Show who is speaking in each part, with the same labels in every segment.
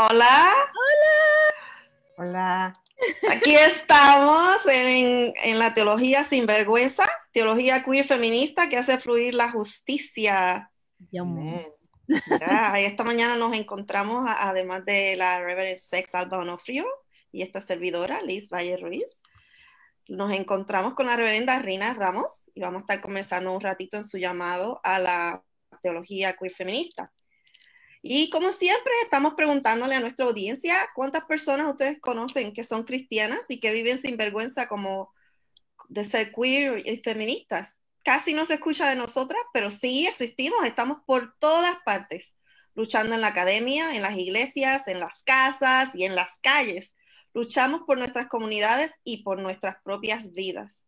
Speaker 1: Hola,
Speaker 2: Hola.
Speaker 1: aquí estamos en la teología sinvergüenza, teología queer feminista que hace fluir la justicia.
Speaker 2: Amén.
Speaker 1: Ya, esta mañana nos encontramos, además de la Reverend Sex Alba Onofrio y esta servidora, Liz Valle Ruiz, nos encontramos con la Reverenda Rina Ramos y vamos a estar comenzando un ratito en su llamado a la teología queer feminista. Y como siempre, estamos preguntándole a nuestra audiencia cuántas personas ustedes conocen que son cristianas y que viven sin vergüenza como de ser queer y feministas. Casi no se escucha de nosotras, pero sí existimos, estamos por todas partes, luchando en la academia, en las iglesias, en las casas y en las calles. Luchamos por nuestras comunidades y por nuestras propias vidas.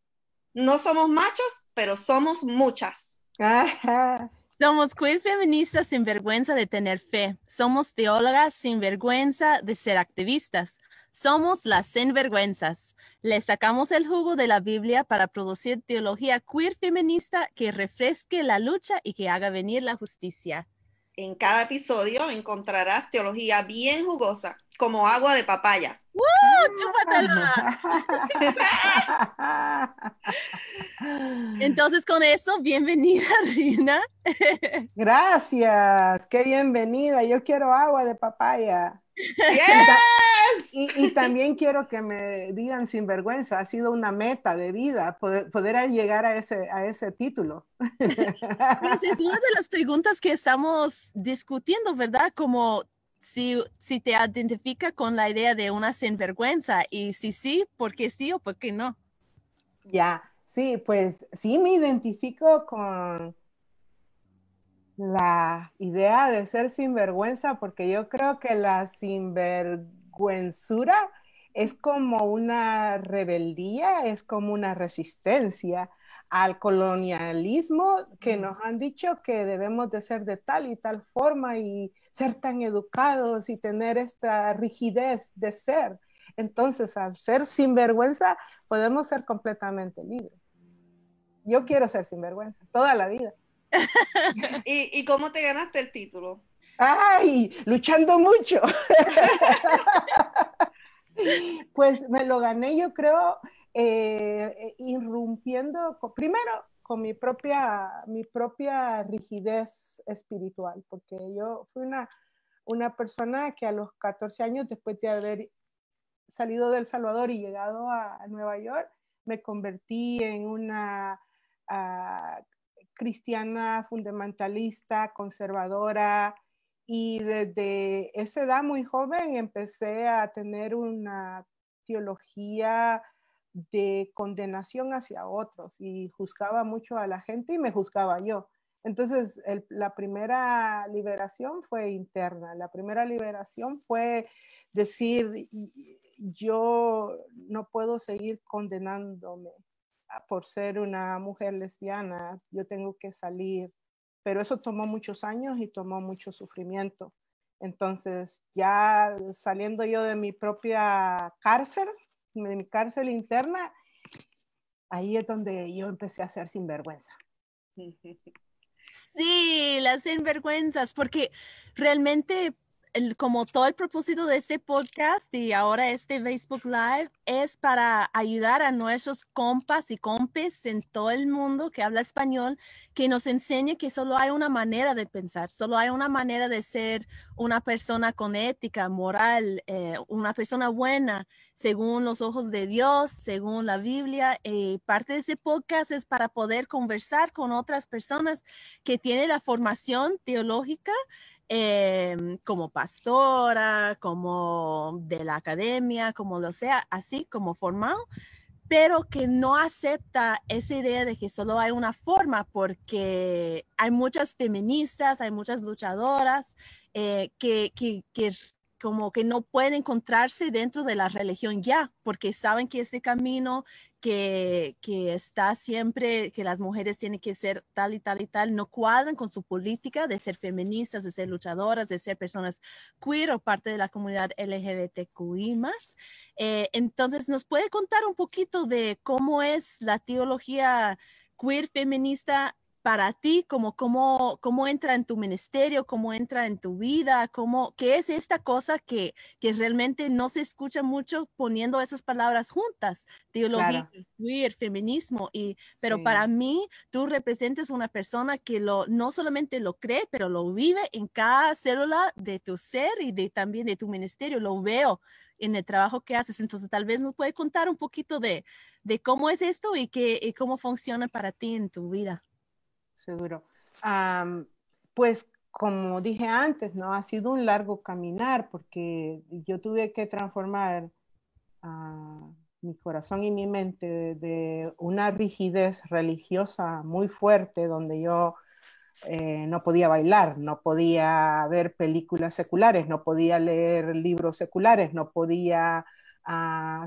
Speaker 1: No somos machos, pero somos muchas.
Speaker 2: Ajá.
Speaker 3: Somos queer feministas sin vergüenza de tener fe. Somos teólogas sin vergüenza de ser activistas. Somos las sinvergüenzas. Le sacamos el jugo de la Biblia para producir teología queer feminista que refresque la lucha y que haga venir la justicia.
Speaker 1: En cada episodio encontrarás teología bien jugosa, como agua de papaya.
Speaker 3: ¡Chúpatela! Entonces, con eso, bienvenida, Rina.
Speaker 2: Gracias, qué bienvenida. Yo quiero agua de papaya.
Speaker 1: ¡Yes!
Speaker 2: Y también quiero que me digan sin vergüenza. Ha sido una meta de vida poder llegar a ese título.
Speaker 3: Pues es una de las preguntas que estamos discutiendo, ¿verdad? Como si te identifica con la idea de una sinvergüenza y si sí, ¿por qué sí o por qué no?
Speaker 2: Ya, sí, pues sí me identifico con la idea de ser sinvergüenza, porque yo creo que la sinvergüenzura es como una rebeldía, es como una resistencia al colonialismo que nos han dicho que debemos de ser de tal y tal forma y ser tan educados y tener esta rigidez de ser. Entonces, al ser sinvergüenza, podemos ser completamente libres. Yo quiero ser sinvergüenza toda la vida.
Speaker 1: ¿Y cómo te ganaste el título?
Speaker 2: ¡Ay! Luchando mucho. Pues me lo gané, yo creo, irrumpiendo, primero con mi propia rigidez espiritual, porque yo fui una persona que a los 14 años, después de haber salido de El Salvador y llegado a Nueva York, me convertí en una cristiana fundamentalista, conservadora, y desde esa edad muy joven empecé a tener una teología de condenación hacia otros y juzgaba mucho a la gente y me juzgaba yo. Entonces, la primera liberación fue interna. La primera liberación fue decir, yo no puedo seguir condenándome por ser una mujer lesbiana, yo tengo que salir. Pero eso tomó muchos años y tomó mucho sufrimiento. Entonces, ya saliendo yo de mi propia cárcel, de mi cárcel interna, ahí es donde yo empecé a ser sinvergüenza.
Speaker 3: Sí, las sinvergüenzas, porque realmente como todo el propósito de este podcast y ahora este Facebook Live es para ayudar a nuestros compas y compes en todo el mundo que habla español, que nos enseñe que solo hay una manera de pensar, solo hay una manera de ser una persona con ética, moral, una persona buena, según los ojos de Dios, según la Biblia. Parte de ese podcast es para poder conversar con otras personas que tienen la formación teológica como pastora, como de la academia, como lo sea, así como formado, pero que no acepta esa idea de que solo hay una forma, porque hay muchas feministas, hay muchas luchadoras que como que no pueden encontrarse dentro de la religión ya, porque saben que ese camino que está siempre, que las mujeres tienen que ser tal y tal y tal, no cuadran con su política de ser feministas, de ser luchadoras, de ser personas queer o parte de la comunidad LGBTQI+. Entonces, ¿nos puede contar un poquito de cómo es la teología queer feminista para ti, cómo entra en tu ministerio, cómo entra en tu vida, qué es esta cosa que realmente no se escucha mucho poniendo esas palabras juntas, teología,
Speaker 2: Claro,
Speaker 3: queer, feminismo, pero
Speaker 2: sí,
Speaker 3: para mí tú representas una persona que no solamente lo cree, pero lo vive en cada célula de tu ser y también de tu ministerio, lo veo en el trabajo que haces. Entonces, tal vez nos puede contar un poquito de cómo es esto y cómo funciona para ti en tu vida.
Speaker 2: seguro. Pues como dije antes, ¿no? Ha sido un largo caminar porque yo tuve que transformar mi corazón y mi mente de una rigidez religiosa muy fuerte donde yo no podía bailar, no podía ver películas seculares, no podía leer libros seculares, no podía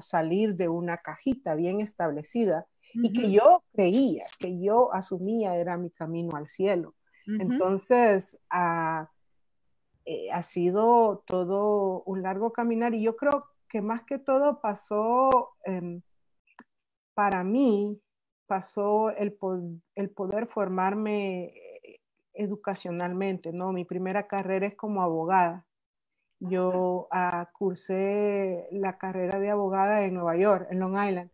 Speaker 2: salir de una cajita bien establecida y que yo creía, que yo asumía era mi camino al cielo. Entonces, ha sido todo un largo caminar y yo creo que más que todo pasó, para mí, pasó el poder formarme educacionalmente, ¿no? Mi primera carrera es como abogada. Yo cursé la carrera de abogada en Nueva York, en Long Island.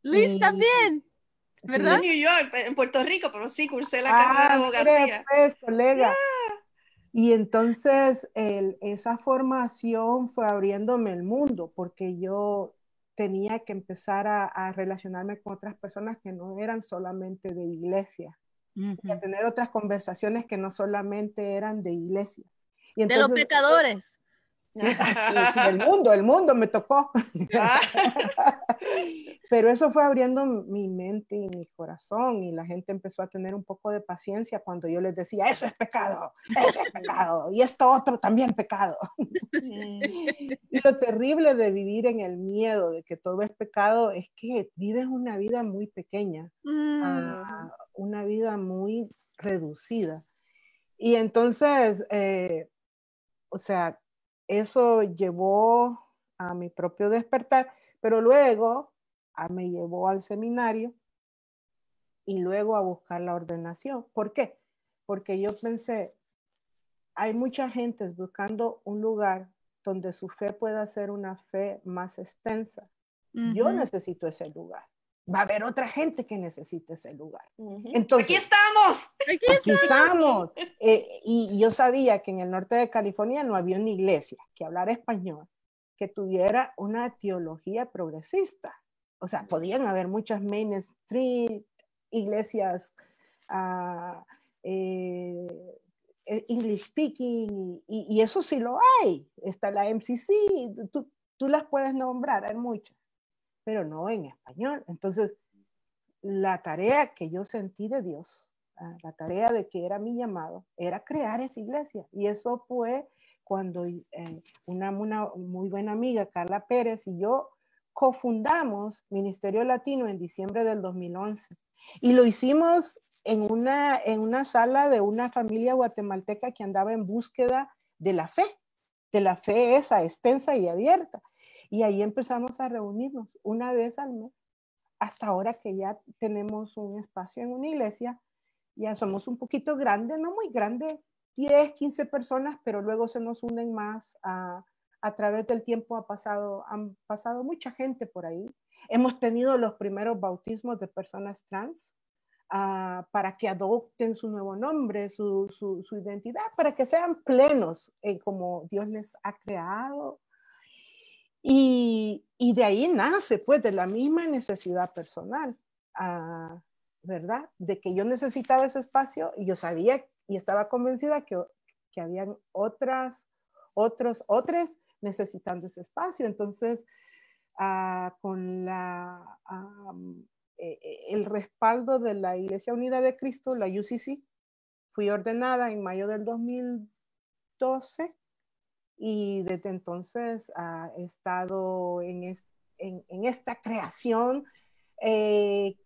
Speaker 3: Liz
Speaker 2: Y
Speaker 3: también,
Speaker 1: No
Speaker 3: ¿verdad?
Speaker 1: en
Speaker 2: sí,
Speaker 1: New York, en Puerto Rico, pero sí cursé la carrera de
Speaker 2: mire,
Speaker 1: abogacía.
Speaker 2: pues,
Speaker 1: Yeah.
Speaker 2: colega. Y entonces esa formación fue abriéndome el mundo porque yo tenía que empezar a relacionarme con otras personas que no eran solamente de iglesia y a tener otras conversaciones que no solamente eran de iglesia. Y
Speaker 3: De los
Speaker 2: entonces,
Speaker 3: pecadores.
Speaker 2: sí, sí, sí, el mundo me tocó. Pero eso fue abriendo mi mente y mi corazón y la gente empezó a tener un poco de paciencia cuando yo les decía, eso es pecado, y esto otro también pecado. Y lo terrible de vivir en el miedo de que todo es pecado es que vives una vida muy pequeña, una vida muy reducida. Y entonces, o sea, eso llevó a mi propio despertar, pero luego me llevó al seminario y luego a buscar la ordenación. ¿Por qué? Porque yo pensé, hay mucha gente buscando un lugar donde su fe pueda ser una fe más extensa. Yo necesito ese lugar. Va a haber otra gente que necesite ese lugar.
Speaker 1: Aquí
Speaker 2: Entonces,
Speaker 1: estamos.
Speaker 3: Aquí
Speaker 2: aquí
Speaker 3: está.
Speaker 2: estamos. Y yo sabía que en el norte de California no había una iglesia que hablara español, que tuviera una teología progresista. O sea, podían haber muchas Main Street, iglesias uh, English speaking, y eso sí lo hay. Está la MCC, tú las puedes nombrar, hay muchas, pero no en español. Entonces, la tarea que yo sentí de Dios, la tarea de que era mi llamado, era crear esa iglesia. Y eso fue cuando una muy buena amiga, Carla Pérez, y yo cofundamos Ministerio Latino en diciembre del 2011. Y lo hicimos en una sala de una familia guatemalteca que andaba en búsqueda de la fe esa extensa y abierta. Y ahí empezamos a reunirnos una vez al mes hasta ahora que ya tenemos un espacio en una iglesia, ya somos un poquito grandes, no muy grande, 10, 15 personas, pero luego se nos unen más a través del tiempo han pasado mucha gente por ahí. Hemos tenido los primeros bautismos de personas trans para que adopten su nuevo nombre, su identidad, para que sean plenos como Dios les ha creado. Y de ahí nace, pues, de la misma necesidad personal, ¿verdad? De que yo necesitaba ese espacio y yo sabía y estaba convencida que habían otros necesitando ese espacio. Entonces, con el respaldo de la Iglesia Unida de Cristo, la UCC, fui ordenada en mayo del 2012 y desde entonces he estado en esta creación que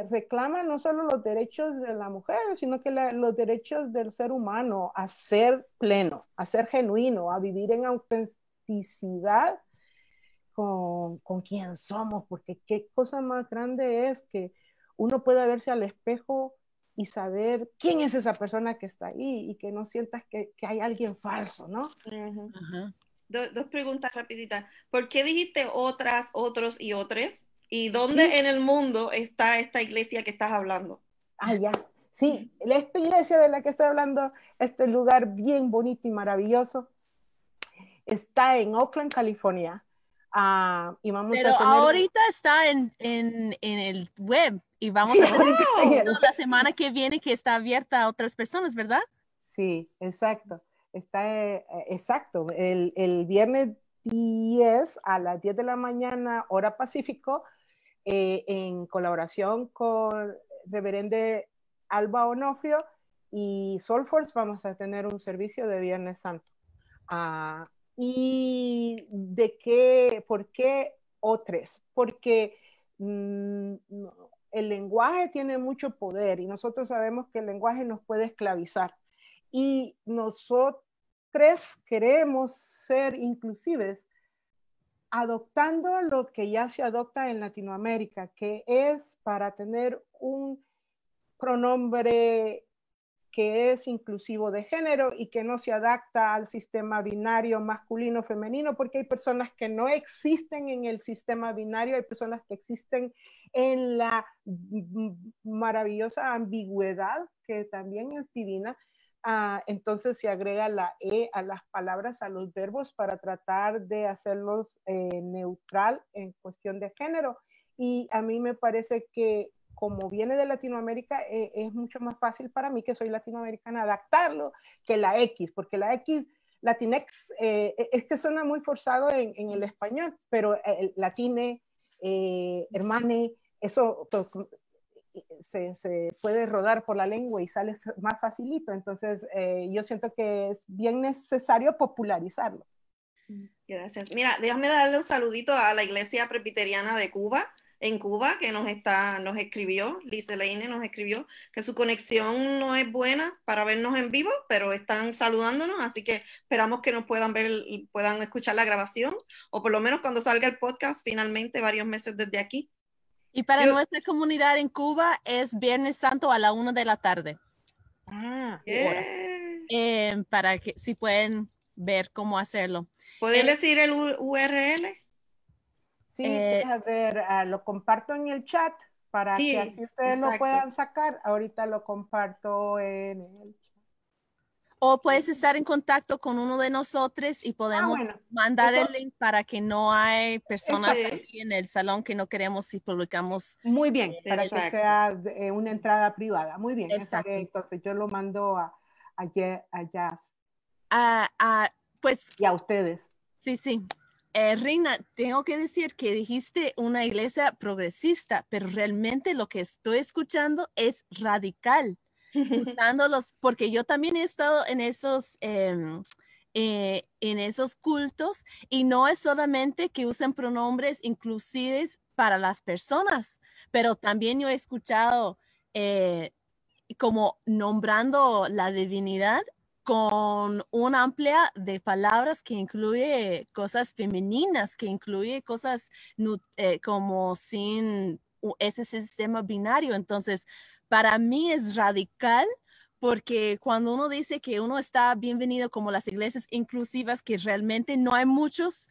Speaker 2: reclama no solo los derechos de la mujer, sino que los derechos del ser humano a ser pleno, a ser genuino, a vivir en autenticidad con quien somos, porque qué cosa más grande es que uno pueda verse al espejo y saber quién es esa persona que está ahí y que no sientas que hay alguien falso, ¿no?
Speaker 1: Ujú.
Speaker 3: Ajá.
Speaker 1: Dos preguntas rapiditas. ¿Por qué dijiste otras, otros y otros? ¿Y dónde
Speaker 2: Sí.
Speaker 1: en el mundo está esta iglesia que estás hablando?
Speaker 2: Ah, ya. Sí, esta iglesia de la que estoy hablando, este lugar bien bonito y maravilloso, está en Oakland, California. Y vamos
Speaker 3: Pero
Speaker 2: a tener...
Speaker 3: ahorita está en el web y vamos
Speaker 2: Sí,
Speaker 3: a tener
Speaker 2: ahorita está en el
Speaker 3: la semana que viene que está abierta a otras personas, ¿verdad?
Speaker 2: Sí, exacto. Está exacto. El viernes 10 a las 10 de la mañana, hora Pacífico, en colaboración con Reverende Alba Onofrio y Soulforce, vamos a tener un servicio de Viernes Santo. Ah, ¿Y de qué, por qué O3? Porque el lenguaje tiene mucho poder y nosotros sabemos que el lenguaje nos puede esclavizar. Y nosotros queremos ser inclusives adoptando lo que ya se adopta en Latinoamérica, que es para tener un pronombre que es inclusivo de género y que no se adapta al sistema binario masculino-femenino, porque hay personas que no existen en el sistema binario, hay personas que existen en la maravillosa ambigüedad, que también es divina. Entonces se agrega la E a las palabras, a los verbos, para tratar de hacerlos neutral en cuestión de género. Y a mí me parece que como viene de Latinoamérica, es mucho más fácil para mí, que soy latinoamericana, adaptarlo que la X, porque la X, Latinex, es que suena muy forzado en el español, pero el latine, hermane, eso pues, se puede rodar por la lengua y sale más facilito. Entonces, yo siento que es bien necesario popularizarlo.
Speaker 1: Gracias. Mira, déjame darle un saludito a la Iglesia Presbiteriana de Cuba, en Cuba, que nos escribió, Liz Elaine nos escribió, que su conexión no es buena para vernos en vivo, pero están saludándonos, así que esperamos que nos puedan ver y puedan escuchar la grabación, o por lo menos cuando salga el podcast, finalmente, varios meses desde aquí.
Speaker 3: Y para nuestra comunidad en Cuba es Viernes Santo a la 1 de la tarde. Para que si pueden ver cómo hacerlo.
Speaker 1: ¿Pueden decir el URL?
Speaker 2: Sí, deja ver, lo comparto en el chat para que así ustedes lo puedan sacar. Ahorita lo comparto en el chat.
Speaker 3: O puedes estar en contacto con uno de nosotros y podemos mandar el link para que no hay personas aquí en el salón que no queremos si publicamos.
Speaker 2: Muy bien, para que sea una entrada privada. Muy bien, entonces yo lo mando a Jazz.
Speaker 3: Pues,
Speaker 2: y a ustedes.
Speaker 3: Sí, sí. Reina, tengo que decir que dijiste una iglesia progresista, pero realmente lo que estoy escuchando es radical. Usándolos, porque yo también he estado en esos cultos y no es solamente que usen pronombres inclusivos para las personas, pero también yo he escuchado como nombrando la divinidad con una amplia de palabras que incluye cosas femeninas, que incluye cosas como sin ese sistema binario. Entonces, para mí es radical porque cuando uno dice que uno está bienvenido como las iglesias inclusivas, que realmente no hay muchos,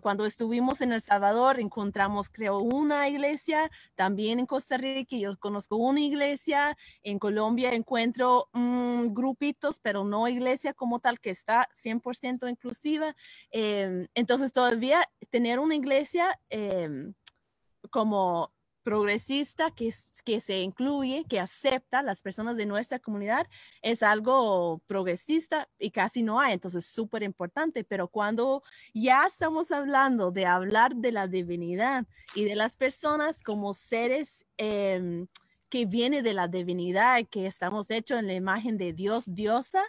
Speaker 3: cuando estuvimos en El Salvador encontramos creo una iglesia, también en Costa Rica yo conozco una iglesia, en Colombia encuentro grupitos, pero no iglesia como tal que está 100% inclusiva. Entonces todavía tener una iglesia como progresista que se incluye, que acepta a las personas de nuestra comunidad, es algo progresista y casi no hay, entonces súper importante, pero cuando ya estamos hablando de hablar de la divinidad y de las personas como seres que viene de la divinidad, que estamos hechos en la imagen de Dios, diosa,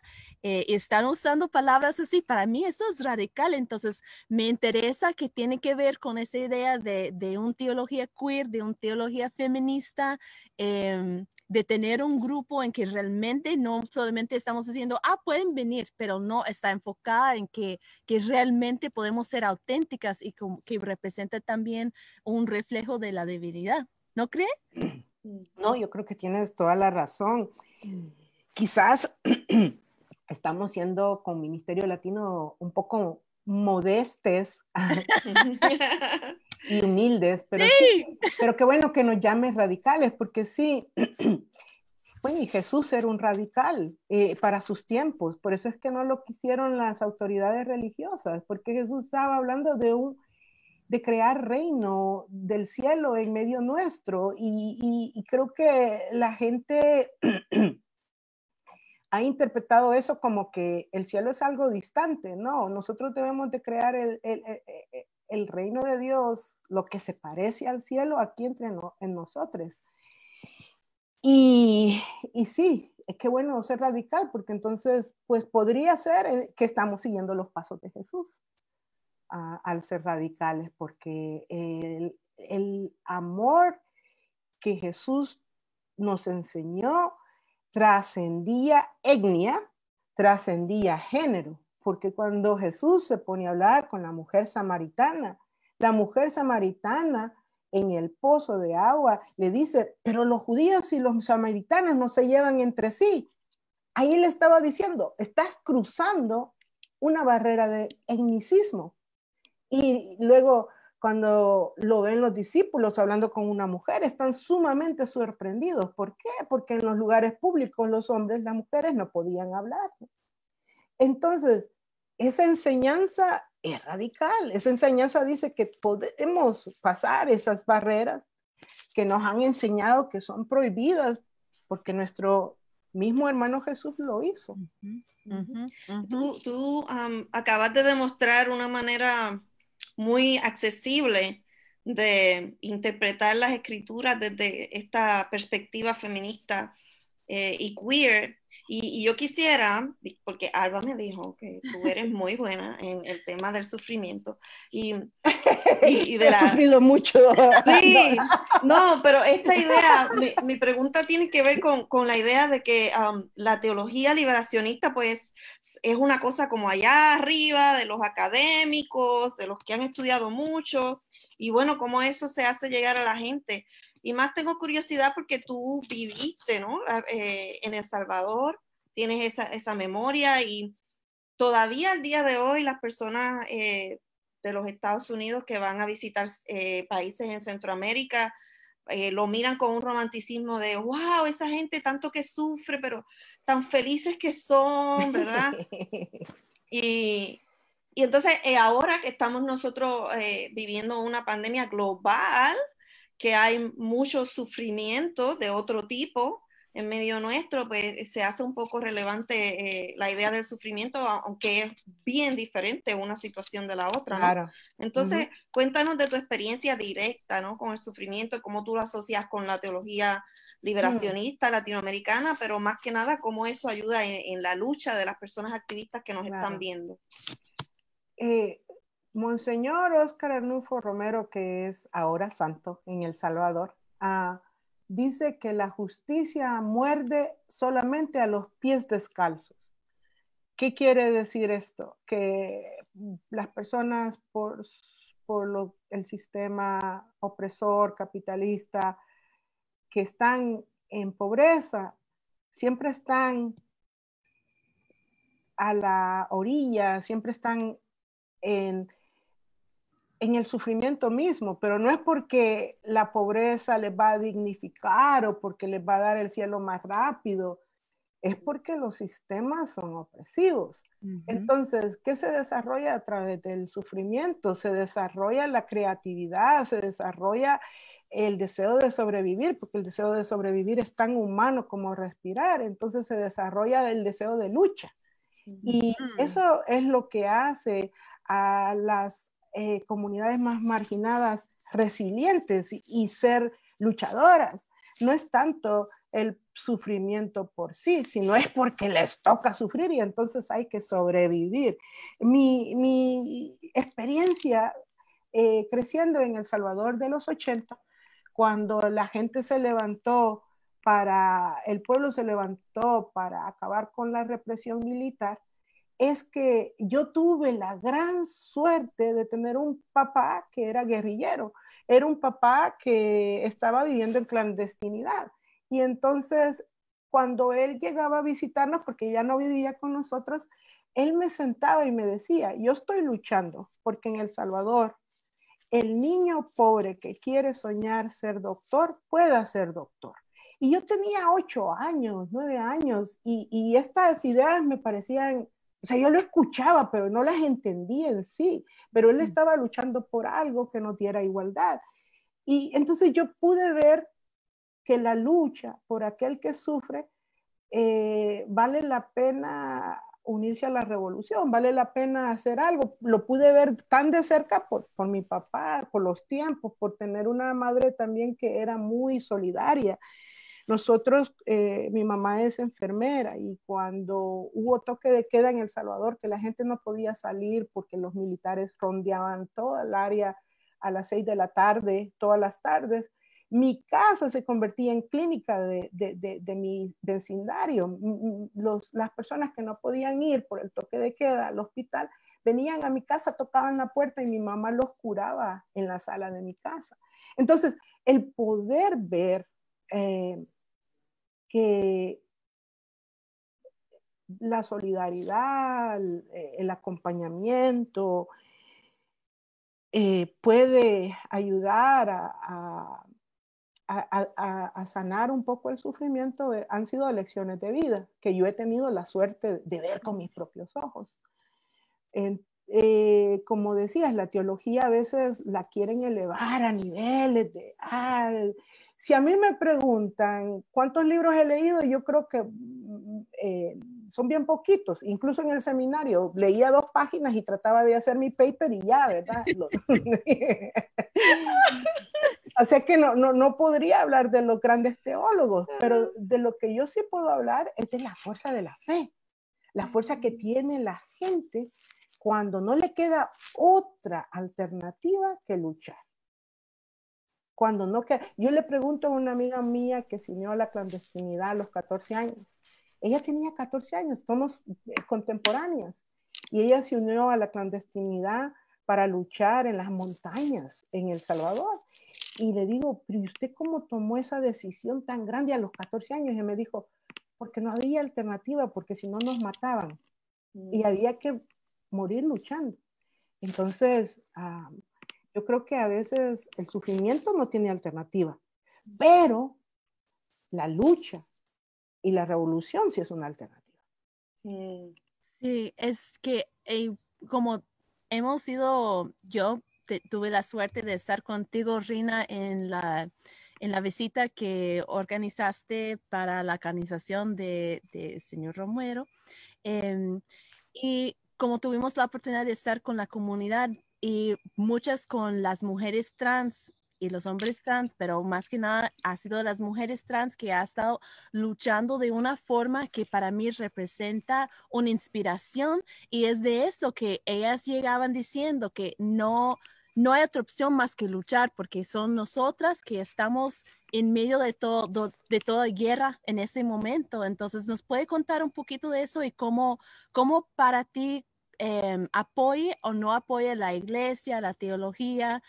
Speaker 3: están usando palabras así. Para mí eso es radical, entonces me interesa que tiene que ver con esa idea de una teología queer, de una teología feminista, de tener un grupo en que realmente no solamente estamos diciendo, pueden venir, pero no está enfocada en que realmente podemos ser auténticas y que representa también un reflejo de la divinidad. ¿No cree?
Speaker 2: No, yo creo que tienes toda la razón. Quizás estamos siendo con Ministerio Latino un poco modestes y humildes, pero sí, pero qué bueno que nos llames radicales, porque sí, bueno, y Jesús era un radical para sus tiempos, por eso es que no lo quisieron las autoridades religiosas, porque Jesús estaba hablando de crear reino del cielo en medio nuestro, y creo que la gente ha interpretado eso como que el cielo es algo distante. No, nosotros debemos de crear el reino de Dios, lo que se parece al cielo aquí en nosotros. Y sí, es que bueno ser radical, porque entonces pues podría ser que estamos siguiendo los pasos de Jesús al ser radicales, porque el amor que Jesús nos enseñó trascendía etnia, trascendía género, porque cuando Jesús se pone a hablar con la mujer samaritana en el pozo de agua le dice, pero los judíos y los samaritanos no se llevan entre sí. Ahí le estaba diciendo, estás cruzando una barrera de etnicismo. Y luego, cuando lo ven los discípulos hablando con una mujer, están sumamente sorprendidos. ¿Por qué? Porque en los lugares públicos los hombres, las mujeres no podían hablar. Entonces, esa enseñanza es radical. Esa enseñanza dice que podemos pasar esas barreras que nos han enseñado que son prohibidas, porque nuestro mismo hermano Jesús lo hizo.
Speaker 1: Tú acabas de demostrar una manera muy accesible de interpretar las escrituras desde esta perspectiva feminista y queer. Y yo quisiera, porque Alba me dijo que tú eres muy buena en el tema del sufrimiento y de
Speaker 2: He sufrido mucho.
Speaker 1: Sí, no, pero esta idea, mi pregunta tiene que ver con la idea de que la teología liberacionista pues es una cosa como allá arriba de los académicos, de los que han estudiado mucho, y bueno, cómo eso se hace llegar a la gente. Y más tengo curiosidad porque tú viviste, ¿no? En El Salvador, tienes esa memoria y todavía al día de hoy las personas de los Estados Unidos que van a visitar países en Centroamérica lo miran con un romanticismo de, wow, esa gente tanto que sufre, pero tan felices que son, ¿verdad? Y entonces ahora que estamos nosotros viviendo una pandemia global, que hay mucho sufrimiento de otro tipo en medio nuestro, pues se hace un poco relevante la idea del sufrimiento, aunque es bien diferente una situación de la otra, ¿no?
Speaker 2: Claro.
Speaker 1: Entonces, cuéntanos de tu experiencia directa, ¿no? Con el sufrimiento, cómo tú lo asocias con la teología liberacionista latinoamericana, pero más que nada, cómo eso ayuda en la lucha de las personas activistas que nos están viendo.
Speaker 2: Monseñor Óscar Arnulfo Romero, que es ahora santo en El Salvador, dice que la justicia muerde solamente a los pies descalzos. ¿Qué quiere decir esto? Que las personas por el sistema opresor, capitalista, que están en pobreza, siempre están a la orilla, siempre están en el sufrimiento mismo, pero no es porque la pobreza les va a dignificar o porque les va a dar el cielo más rápido, es porque los sistemas son opresivos. Entonces, ¿qué se desarrolla a través del sufrimiento? Se desarrolla la creatividad, se desarrolla el deseo de sobrevivir, porque el deseo de sobrevivir es tan humano como respirar, entonces se desarrolla el deseo de lucha. Y eso es lo que hace a las comunidades más marginadas resilientes y ser luchadoras. No es tanto el sufrimiento por sí, sino es porque les toca sufrir y entonces hay que sobrevivir. Mi experiencia creciendo en El Salvador de los 80, cuando la gente se levantó el pueblo se levantó para acabar con la represión militar, es que yo tuve la gran suerte de tener un papá que era guerrillero. era un papá que estaba viviendo en clandestinidad. Y entonces, cuando él llegaba a visitarnos, porque ya no vivía con nosotros, él me sentaba y me decía, yo estoy luchando porque en El Salvador el niño pobre que quiere soñar ser doctor pueda ser doctor. Y yo tenía 8 años, 9 años, y estas ideas me parecían, o sea, yo lo escuchaba, pero no las entendía en sí, pero él estaba luchando por algo que nos diera igualdad. Y entonces yo pude ver que la lucha por aquel que sufre vale la pena unirse a la revolución, vale la pena hacer algo. Lo pude ver tan de cerca por mi papá, por los tiempos, por tener una madre también que era muy solidaria. Nosotros, mi mamá es enfermera y cuando hubo toque de queda en El Salvador, que la gente no podía salir porque los militares rondeaban toda el área a las 6 de la tarde, todas las tardes, mi casa se convertía en clínica de mi vecindario. Las personas que no podían ir por el toque de queda al hospital venían a mi casa, tocaban la puerta y mi mamá los curaba en la sala de mi casa. Entonces, el poder ver que la solidaridad, el acompañamiento, puede ayudar a sanar un poco el sufrimiento, han sido lecciones de vida que yo he tenido la suerte de ver con mis propios ojos. Como decías, la teología a veces la quieren elevar a niveles de, si a mí me preguntan cuántos libros he leído, yo creo que son bien poquitos. Incluso en el seminario leía 2 páginas y trataba de hacer mi paper y ya, ¿verdad? O sea que no podría hablar de los grandes teólogos, pero de lo que yo sí puedo hablar es de la fuerza de la fe, la fuerza que tiene la gente cuando no le queda otra alternativa que luchar. Cuando no queda, yo le pregunto a una amiga mía que se unió a la clandestinidad a los 14 años. Ella tenía 14 años, somos contemporáneas, y ella se unió a la clandestinidad para luchar en las montañas en El Salvador. Y le digo, pero ¿usted cómo tomó esa decisión tan grande a los 14 años? Y me dijo, porque no había alternativa, porque si no nos mataban. Y había que morir luchando. Entonces, yo creo que a veces el sufrimiento no tiene alternativa, pero la lucha y la revolución sí es una alternativa.
Speaker 3: Sí, es que como hemos sido, yo tuve la suerte de estar contigo, Rina, en la visita que organizaste para la canonización de señor Romero. Y como tuvimos la oportunidad de estar con la comunidad y muchas con las mujeres trans y los hombres trans, pero más que nada ha sido las mujeres trans que ha estado luchando de una forma que para mí representa una inspiración, y es de eso que ellas llegaban diciendo que no hay otra opción más que luchar, porque son nosotras que estamos en medio de toda guerra en ese momento. Entonces, ¿nos puede contar un poquito de eso y cómo para ti apoye o no apoye la iglesia, la teología,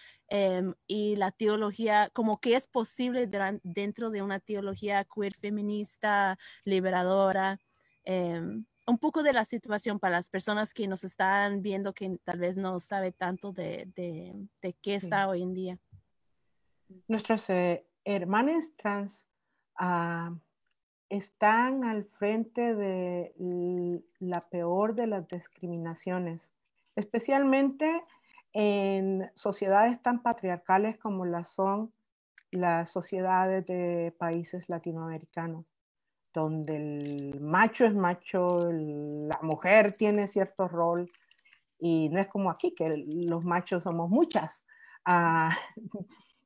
Speaker 3: y la teología, como que es posible dentro de una teología queer feminista, liberadora? Un poco de la situación para las personas que nos están viendo que tal vez no sabe tanto de qué está hoy en día.
Speaker 2: Nuestras hermanas trans están al frente de la peor de las discriminaciones, especialmente en sociedades tan patriarcales como las son las sociedades de países latinoamericanos, donde el macho es macho, la mujer tiene cierto rol, y no es como aquí, que los machos somos muchas,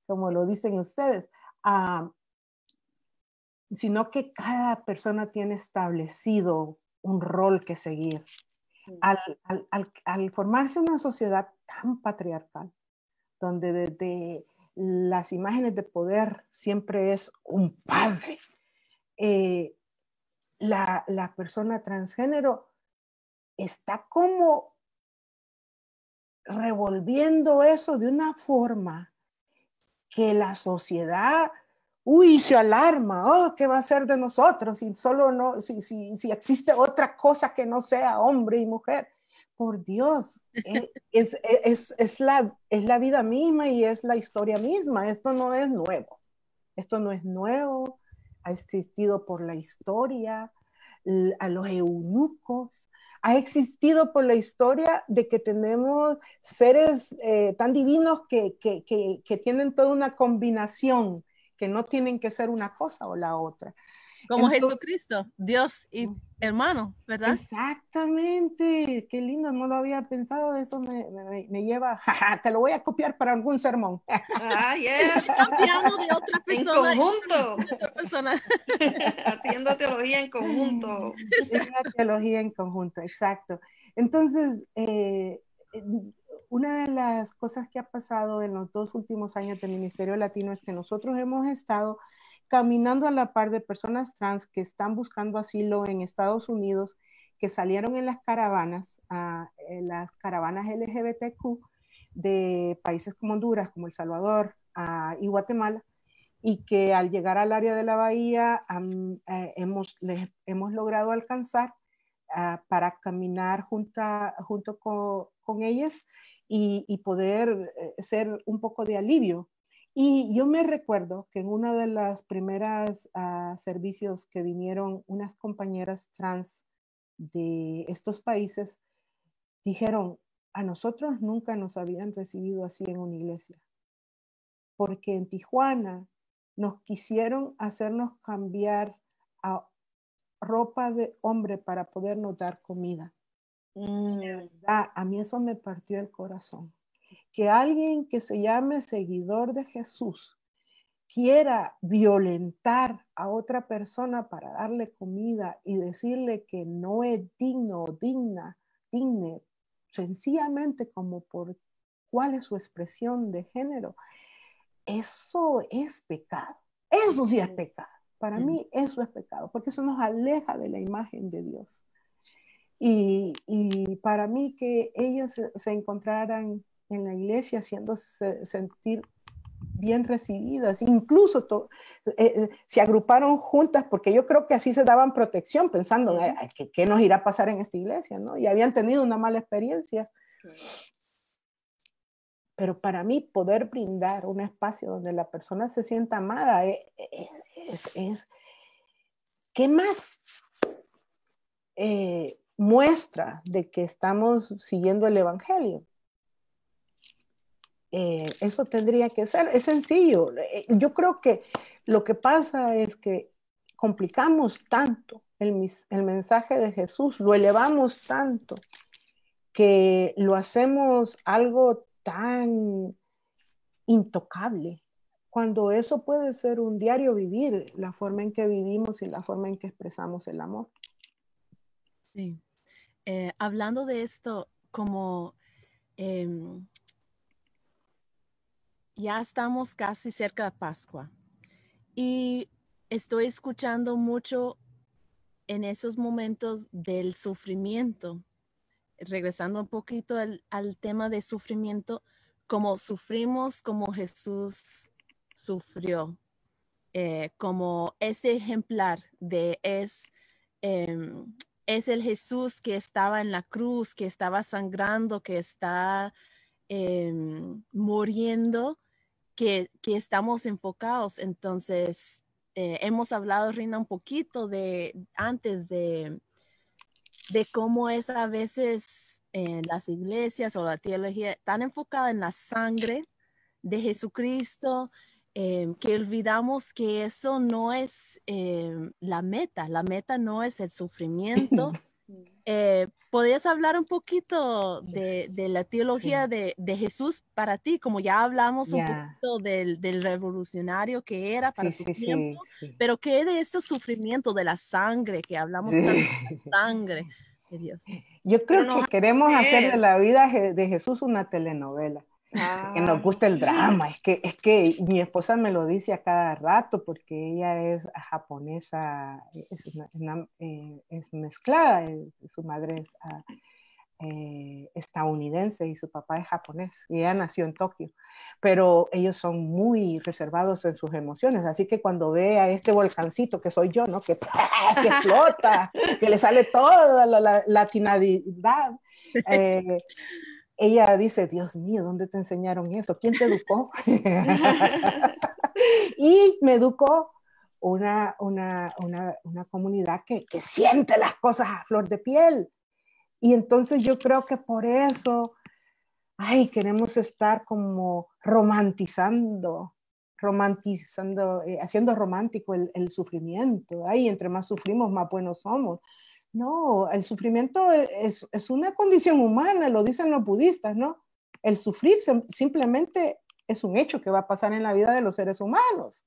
Speaker 2: como lo dicen ustedes, sino que cada persona tiene establecido un rol que seguir. Al formarse una sociedad tan patriarcal, donde desde las imágenes de poder siempre es un padre, la persona transgénero está como revolviendo eso de una forma que la sociedad, uy, se alarma, oh, ¿qué va a ser de nosotros si solo no, si existe otra cosa que no sea hombre y mujer? Por Dios, es la vida misma y es la historia misma. Esto no es nuevo. Esto no es nuevo. Ha existido por la historia, a los eunucos. Ha existido por la historia de que tenemos seres tan divinos que tienen toda una combinación, que no tienen que ser una cosa o la otra.
Speaker 3: Como
Speaker 2: Entonces,
Speaker 3: Jesucristo, Dios y hermano, ¿verdad?
Speaker 2: exactamente, qué lindo, no lo había pensado, eso me lleva, jaja, te lo voy a copiar para algún sermón.
Speaker 1: Ah, yes.
Speaker 3: Copiando de otra
Speaker 1: En
Speaker 3: persona.
Speaker 1: conjunto.
Speaker 3: De otra persona.
Speaker 1: Haciendo teología en conjunto.
Speaker 2: Es una teología en conjunto, exacto. Entonces, una de las cosas que ha pasado en los 2 últimos años del Ministerio Latino es que nosotros hemos estado caminando a la par de personas trans que están buscando asilo en Estados Unidos, que salieron en las caravanas LGBTQ de países como Honduras, como El Salvador y Guatemala, y que al llegar al área de la bahía hemos logrado alcanzar para caminar junto con ellas y poder ser un poco de alivio. Y yo me recuerdo que en una de las primeras servicios que vinieron unas compañeras trans de estos países, dijeron, a nosotros nunca nos habían recibido así en una iglesia, porque en Tijuana nos quisieron hacernos cambiar a ropa de hombre para podernos dar comida. De verdad, a mí eso me partió el corazón. Que alguien que se llame seguidor de Jesús quiera violentar a otra persona para darle comida y decirle que no es digno o digne, sencillamente como por cuál es su expresión de género, eso es pecado. Eso sí es pecado. Para mí eso es pecado, porque eso nos aleja de la imagen de Dios. Y para mí que ellas se encontraran en la iglesia haciéndose sentir bien recibidas, incluso se agruparon juntas porque yo creo que así se daban protección, pensando, ¿qué nos irá a pasar en esta iglesia? ¿No? Y habían tenido una mala experiencia. Pero para mí poder brindar un espacio donde la persona se sienta amada ¿qué más muestra de que estamos siguiendo el evangelio? Eso tendría que ser, es sencillo. Yo creo que lo que pasa es que complicamos tanto el mensaje de Jesús, lo elevamos tanto, que lo hacemos algo tan intocable, cuando eso puede ser un diario vivir, la forma en que vivimos y la forma en que expresamos el amor.
Speaker 3: Sí. Hablando de esto, como ya estamos casi cerca de Pascua y estoy escuchando mucho en esos momentos del sufrimiento, regresando un poquito al tema de sufrimiento, como sufrimos como Jesús sufrió, como ese ejemplar de es el Jesús que estaba en la cruz, que estaba sangrando, que está muriendo, que estamos enfocados. Entonces, hemos hablado, Rina, un poquito antes de cómo es a veces en las iglesias o la teología tan enfocada en la sangre de Jesucristo, que olvidamos que eso no es la meta no es el sufrimiento. ¿Podrías hablar un poquito de la teología de Jesús para ti? Como ya hablamos un poquito del revolucionario que era para su tiempo, pero ¿qué de este sufrimiento de la sangre, que hablamos tanto de la sangre de Dios?
Speaker 2: Yo creo que queremos hacer de la vida de Jesús una telenovela. Que nos gusta el drama. Es que mi esposa me lo dice a cada rato porque ella es japonesa, es mezclada, su madre es estadounidense y su papá es japonés y ella nació en Tokio, pero ellos son muy reservados en sus emociones, así que cuando ve a este volcancito que soy yo, ¿no? que explota, que le sale toda la latinidad, ella dice, Dios mío, ¿dónde te enseñaron eso? ¿Quién te educó? Y me educó una comunidad que siente las cosas a flor de piel. Y entonces yo creo que por eso, queremos estar como romantizando, haciendo romántico el sufrimiento. Entre más sufrimos, más buenos somos. No, el sufrimiento es una condición humana, lo dicen los budistas, ¿no? El sufrir simplemente es un hecho que va a pasar en la vida de los seres humanos.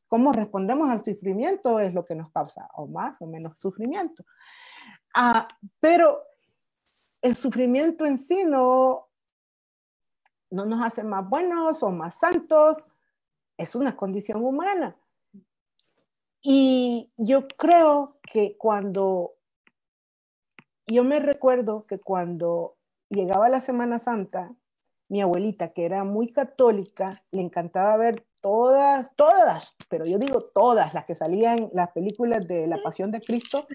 Speaker 2: Cómo respondemos al sufrimiento es lo que nos causa o más o menos sufrimiento. Pero el sufrimiento en sí no nos hace más buenos o más santos, es una condición humana. Y yo creo que yo me recuerdo que cuando llegaba la Semana Santa, mi abuelita, que era muy católica, le encantaba ver todas, pero yo digo todas las que salían, las películas de La Pasión de Cristo,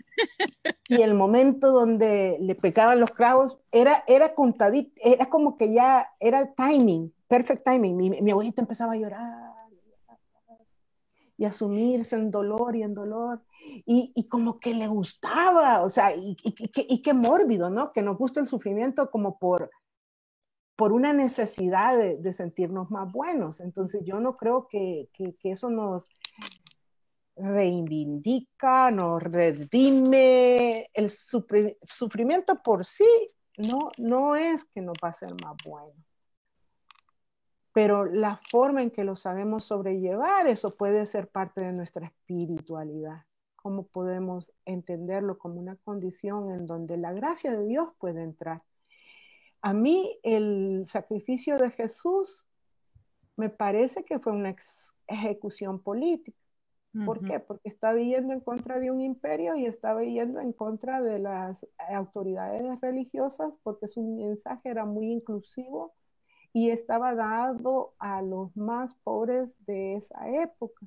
Speaker 2: y el momento donde le pegaban los clavos, era contadito, era como que ya era timing, perfect timing. Mi abuelita empezaba a llorar y a sumirse en dolor y en dolor, y como que le gustaba, o sea, y qué mórbido, ¿no? Que nos gusta el sufrimiento como por una necesidad de sentirnos más buenos. Entonces yo no creo que eso nos reivindica, nos redime. El sufrimiento por sí no es que nos va a hacer más bueno, pero la forma en que lo sabemos sobrellevar, eso puede ser parte de nuestra espiritualidad. Cómo podemos entenderlo como una condición en donde la gracia de Dios puede entrar. A mí el sacrificio de Jesús me parece que fue una ejecución política. ¿Por qué? Porque estaba yendo en contra de un imperio y estaba yendo en contra de las autoridades religiosas, porque su mensaje era muy inclusivo y estaba dado a los más pobres de esa época.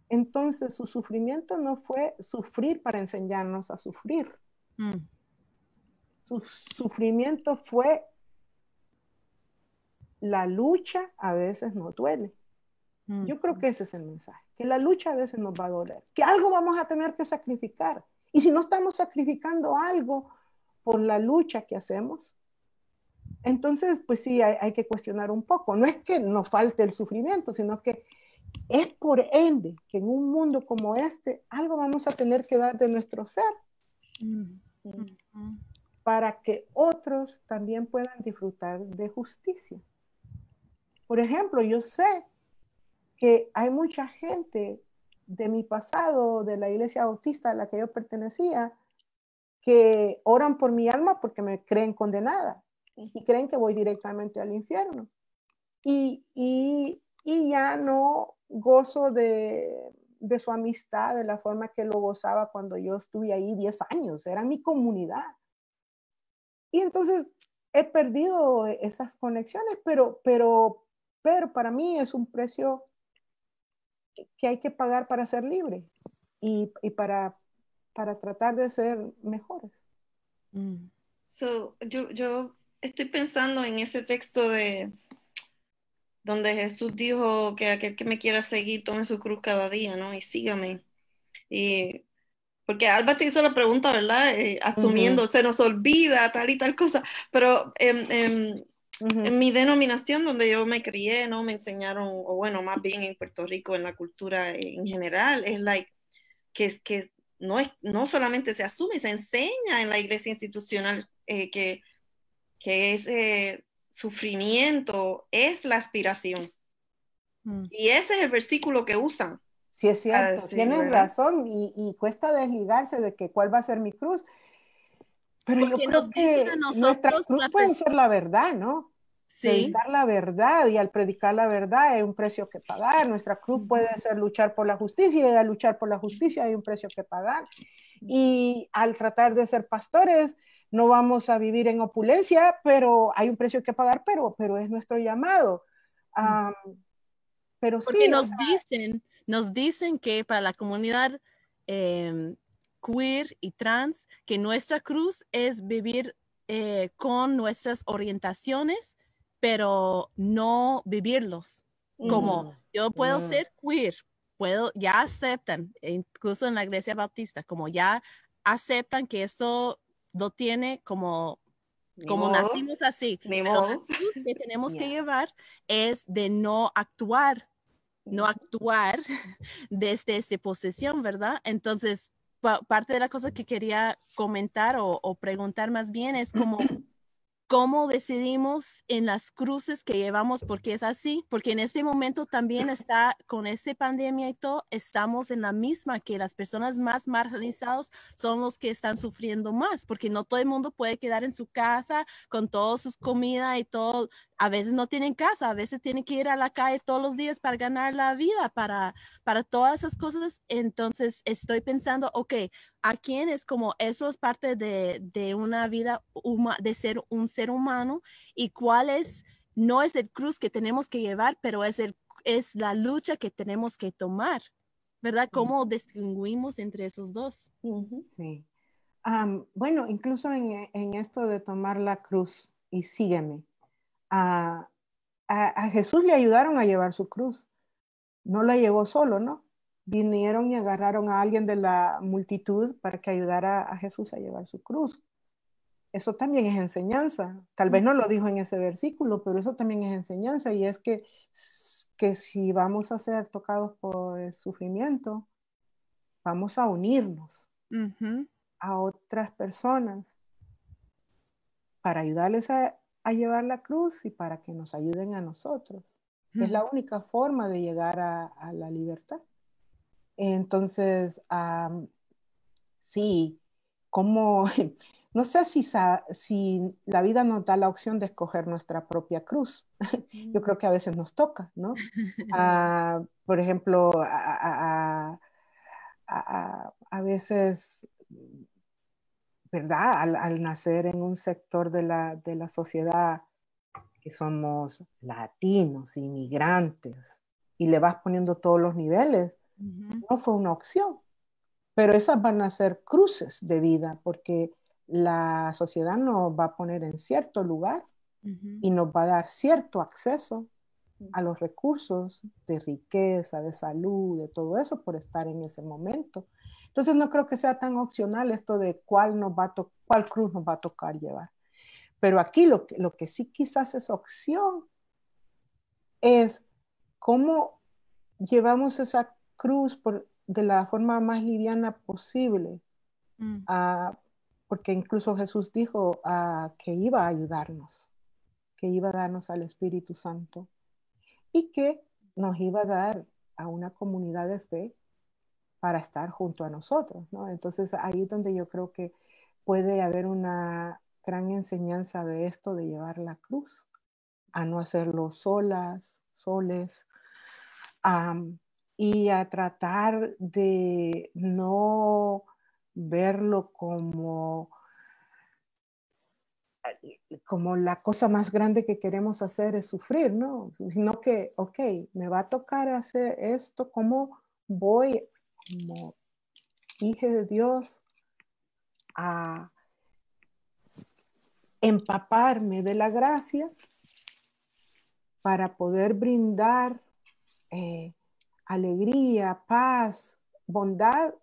Speaker 2: Entonces su sufrimiento no fue sufrir para enseñarnos a sufrir. Su sufrimiento fue la lucha a veces nos duele. Yo creo que ese es el mensaje, que la lucha a veces nos va a doler, que algo vamos a tener que sacrificar. Y si no estamos sacrificando algo por la lucha que hacemos, entonces pues sí, hay que cuestionar un poco. No es que nos falte el sufrimiento, sino que es por ende que en un mundo como este, algo vamos a tener que dar de nuestro ser para que otros también puedan disfrutar de justicia. Por ejemplo, yo sé que hay mucha gente de mi pasado, de la iglesia bautista a la que yo pertenecía, que oran por mi alma porque me creen condenada y creen que voy directamente al infierno. Y ya no gozo de su amistad de la forma que lo gozaba cuando yo estuve ahí 10 años, era mi comunidad. Y entonces he perdido esas conexiones, pero para mí es un precio que hay que pagar para ser libre y para tratar de ser mejores.
Speaker 1: Yo estoy pensando en ese texto donde Jesús dijo que aquel que me quiera seguir tome su cruz cada día, ¿no? Y sígame. Porque Alba te hizo la pregunta, ¿verdad? Asumiendo, se nos olvida tal y tal cosa, pero en mi denominación donde yo me crié, ¿no? Me enseñaron, o bueno, más bien en Puerto Rico, en la cultura en general, es que no solamente se asume, se enseña en la iglesia institucional que ese sufrimiento es la aspiración. Y ese es el versículo que usan.
Speaker 2: Sí, es cierto, tienes razón, y cuesta desligarse de que cuál va a ser mi cruz. Pero porque yo creo que nuestra cruz puede ser la verdad, ¿no? Sí. Predicar la verdad, y al predicar la verdad hay un precio que pagar. Nuestra cruz puede ser luchar por la justicia, y al luchar por la justicia hay un precio que pagar. Y al tratar de ser pastores, no vamos a vivir en opulencia, pero hay un precio que pagar, pero es nuestro llamado. Pero
Speaker 3: Porque
Speaker 2: sí, o sea,
Speaker 3: nos dicen que para la comunidad queer y trans, que nuestra cruz es vivir con nuestras orientaciones, pero no vivirlos. Como yo puedo ser queer, ya aceptan, incluso en la iglesia bautista, como ya aceptan que esto lo tiene como nacimos así,
Speaker 1: Ni
Speaker 3: pero la
Speaker 1: modo.
Speaker 3: cruz que tenemos que
Speaker 2: yeah.
Speaker 3: llevar es de no actuar desde esta posesión, ¿verdad? Entonces, parte de la cosa que quería comentar o preguntar más bien es cómo decidimos en las cruces que llevamos, porque es así, porque en este momento también está con esta pandemia y todo, estamos en la misma, que las personas más marginalizadas son los que están sufriendo más, porque no todo el mundo puede quedar en su casa con todas sus comidas y todo. A veces no tienen casa, a veces tienen que ir a la calle todos los días para ganar la vida, para todas esas cosas. Entonces estoy pensando, ok, a quién es como eso es parte de una vida, de ser un ser humano, y cuál es, no es el cruz que tenemos que llevar, pero es la lucha que tenemos que tomar, ¿verdad? ¿Cómo distinguimos entre esos dos?
Speaker 2: Sí. Bueno, incluso en esto de tomar la cruz y sígueme, a, a Jesús le ayudaron a llevar su cruz. No la llevó solo, ¿no? Vinieron y agarraron a alguien de la multitud para que ayudara a Jesús a llevar su cruz. Eso también es enseñanza. Tal vez no lo dijo en ese versículo, pero eso también es enseñanza, y es que si vamos a ser tocados por el sufrimiento, vamos a unirnos a otras personas para ayudarles a llevar la cruz y para que nos ayuden a nosotros. Es la única forma de llegar a la libertad. Entonces, sí, como, no sé si la vida nos da la opción de escoger nuestra propia cruz. Yo creo que a veces nos toca, ¿no? Por ejemplo, a veces, ¿verdad? Al nacer en un sector de la sociedad que somos latinos, inmigrantes, y le vas poniendo todos los niveles, no fue una opción. Pero esas van a ser cruces de vida, porque la sociedad nos va a poner en cierto lugar y nos va a dar cierto acceso a los recursos de riqueza, de salud, de todo eso por estar en ese momento. Entonces no creo que sea tan opcional esto de cuál cruz nos va a tocar llevar. Pero aquí lo que sí quizás es opción es cómo llevamos esa cruz de la forma más liviana posible. Porque incluso Jesús dijo que iba a ayudarnos, que iba a darnos al Espíritu Santo y que nos iba a dar a una comunidad de fe para estar junto a nosotros, ¿no? Entonces ahí es donde yo creo que puede haber una gran enseñanza de esto de llevar la cruz, a no hacerlo soles, y a tratar de no verlo como la cosa más grande que queremos hacer es sufrir, ¿no? Sino que, ok, me va a tocar hacer esto, ¿cómo voy como hija de Dios a empaparme de la gracia para poder brindar alegría, paz, bondad,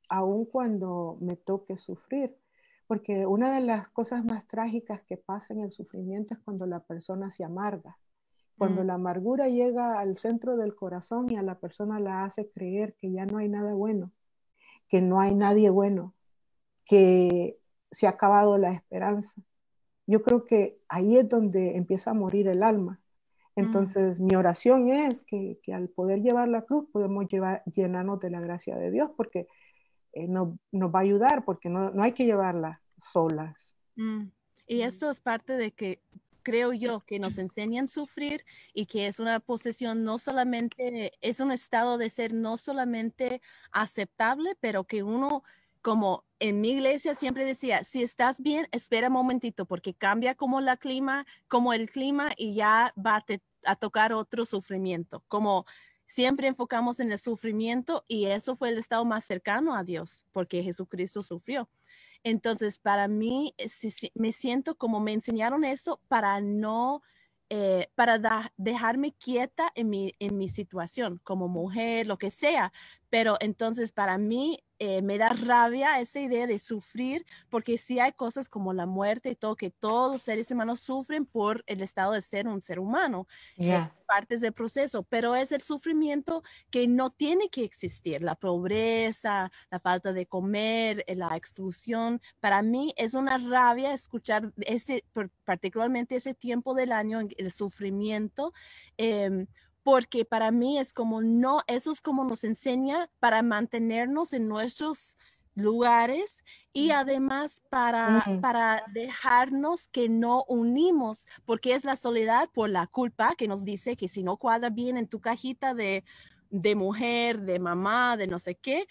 Speaker 2: aun cuando me toque sufrir? Porque una de las cosas más trágicas que pasa en el sufrimiento es cuando la persona se amarga. Cuando la amargura llega al centro del corazón y a la persona la hace creer que ya no hay nada bueno, que no hay nadie bueno, que se ha acabado la esperanza. Yo creo que ahí es donde empieza a morir el alma. Entonces, mi oración es que al poder llevar la cruz podemos llenarnos de la gracia de Dios, porque nos va a ayudar, porque no hay que llevarla solas.
Speaker 3: Y esto es parte de que creo yo que nos enseñan a sufrir, y que es una posesión, no solamente, es un estado de ser no solamente aceptable, pero que uno como en mi iglesia siempre decía, si estás bien, espera un momentito, porque cambia como el clima y ya va a tocar otro sufrimiento. Como siempre enfocamos en el sufrimiento y eso fue el estado más cercano a Dios, porque Jesucristo sufrió. Entonces, para mí, me siento como me enseñaron eso para no, dejarme quieta en mi situación como mujer, lo que sea. Pero entonces, para mí, me da rabia esa idea de sufrir, porque sí hay cosas como la muerte y todo, que todos los seres humanos sufren por el estado de ser un ser humano, partes del proceso, pero es el sufrimiento que no tiene que existir, la pobreza, la falta de comer, la exclusión. Para mí es una rabia escuchar particularmente ese tiempo del año, el sufrimiento, porque para mí es como no, eso es como nos enseña para mantenernos en nuestros lugares y además para dejarnos que no unimos, porque es la soledad por la culpa que nos dice que si no cuadra bien en tu cajita de mujer, de mamá, de no sé qué,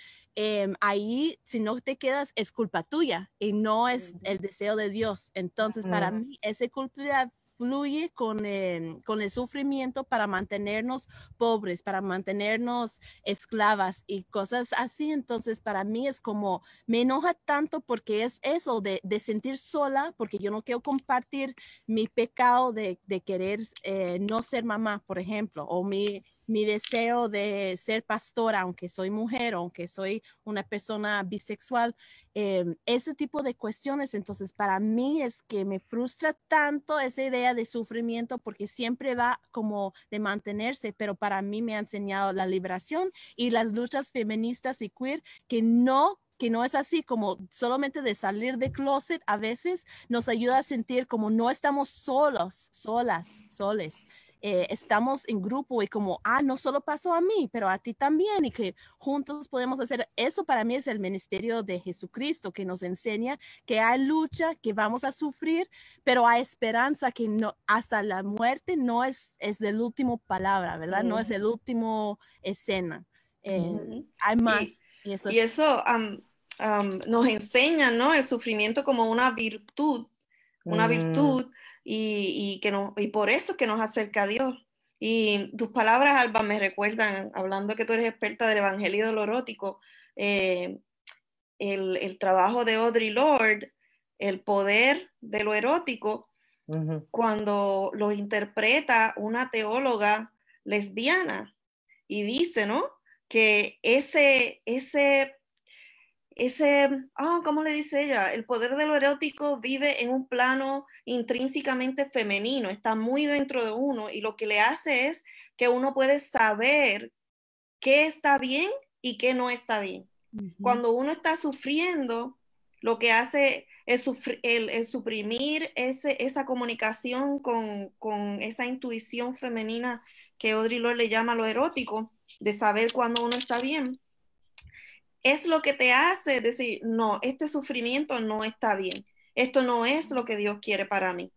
Speaker 3: ahí si no te quedas es culpa tuya y no es el deseo de Dios. Entonces para mí esa culpa fluye con el sufrimiento para mantenernos pobres, para mantenernos esclavas y cosas así. Entonces, para mí es como, me enoja tanto porque es eso de sentir sola, porque yo no quiero compartir mi pecado de querer no ser mamá, por ejemplo, o mi deseo de ser pastora, aunque soy mujer, aunque soy una persona bisexual, ese tipo de cuestiones. Entonces, para mí es que me frustra tanto esa idea de sufrimiento porque siempre va como de mantenerse, pero para mí me ha enseñado la liberación y las luchas feministas y queer que no es así, como solamente de salir de closet a veces nos ayuda a sentir como no estamos soles. Estamos en grupo y como, no solo pasó a mí, pero a ti también y que juntos podemos hacer eso. Para mí es el ministerio de Jesucristo que nos enseña que hay lucha, que vamos a sufrir, pero hay esperanza, que no, hasta la muerte no es el último palabra, ¿verdad? No es el último escena. Hay más.
Speaker 1: Y eso nos enseña, ¿no? El sufrimiento como una virtud y por eso es que nos acerca a Dios. Y tus palabras, Alba, me recuerdan, hablando que tú eres experta del Evangelio de lo erótico, el trabajo de Audre Lorde, el poder de lo erótico, cuando lo interpreta una teóloga lesbiana y dice, ¿no? Que ¿cómo le dice ella? El poder de lo erótico vive en un plano intrínsecamente femenino, está muy dentro de uno y lo que le hace es que uno puede saber qué está bien y qué no está bien. Cuando uno está sufriendo, lo que hace es el suprimir esa comunicación con esa intuición femenina que Audre Lorde le llama lo erótico, de saber cuando uno está bien. Es lo que te hace decir, no, este sufrimiento no está bien. Esto no es lo que Dios quiere para mí.